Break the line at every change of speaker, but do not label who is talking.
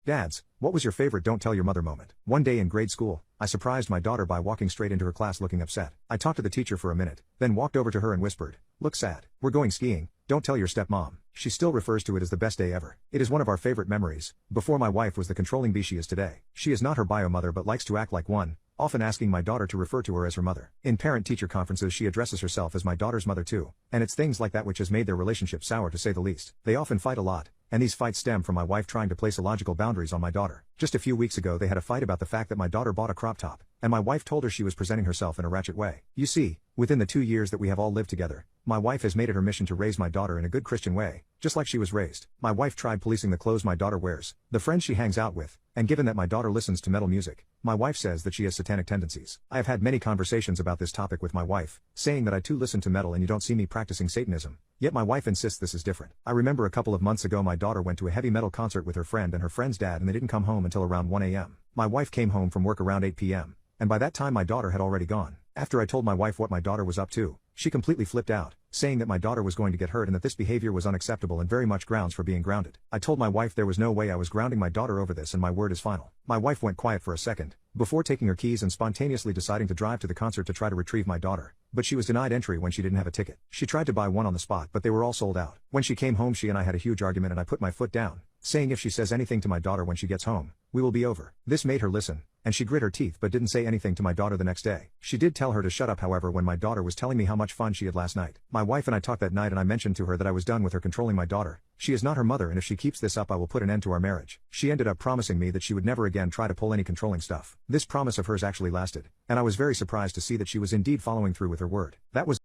Dads, what was your favorite don't tell your mother moment? One day in grade school, I surprised my daughter by walking straight into her class looking upset. I talked to the teacher for a minute, then walked over to her and whispered, "Look sad. We're going skiing, don't tell your stepmom." She still refers to it as the best day ever. It is one of our favorite memories. Before my wife was the controlling bee she is today. She is not her bio mother but likes to act like one, often asking my daughter to refer to her as her mother. In parent-teacher conferences she addresses herself as my daughter's mother too, and it's things like that which has made their relationship sour to say the least. They often fight a lot, and these fights stem from my wife trying to place illogical boundaries on my daughter. Just a few weeks ago they had a fight about the fact that my daughter bought a crop top, and my wife told her she was presenting herself in a ratchet way. You see, within the 2 years that we have all lived together, my wife has made it her mission to raise my daughter in a good Christian way, just like she was raised. My wife tried policing the clothes my daughter wears, the friends she hangs out with, and given that my daughter listens to metal music, my wife says that she has satanic tendencies. I have had many conversations about this topic with my wife, saying that I too listen to metal and you don't see me practicing Satanism. Yet my wife insists this is different. I remember a couple of months ago my daughter went to a heavy metal concert with her friend and her friend's dad and they didn't come home until around 1 a.m. My wife came home from work around 8 p.m. and by that time my daughter had already gone. After I told my wife what my daughter was up to, she completely flipped out, saying that my daughter was going to get hurt and that this behavior was unacceptable and very much grounds for being grounded. I told my wife there was no way I was grounding my daughter over this and my word is final. My wife went quiet for a second, before taking her keys and spontaneously deciding to drive to the concert to try to retrieve my daughter, but she was denied entry when she didn't have a ticket. She tried to buy one on the spot but they were all sold out. When she came home she and I had a huge argument and I put my foot down, saying if she says anything to my daughter when she gets home, we will be over. This made her listen, and she grit her teeth but didn't say anything to my daughter the next day. She did tell her to shut up however when my daughter was telling me how much fun she had last night. My wife and I talked that night and I mentioned to her that I was done with her controlling my daughter. She is not her mother and if she keeps this up I will put an end to our marriage. She ended up promising me that she would never again try to pull any controlling stuff. This promise of hers actually lasted, and I was very surprised to see that she was indeed following through with her word. That was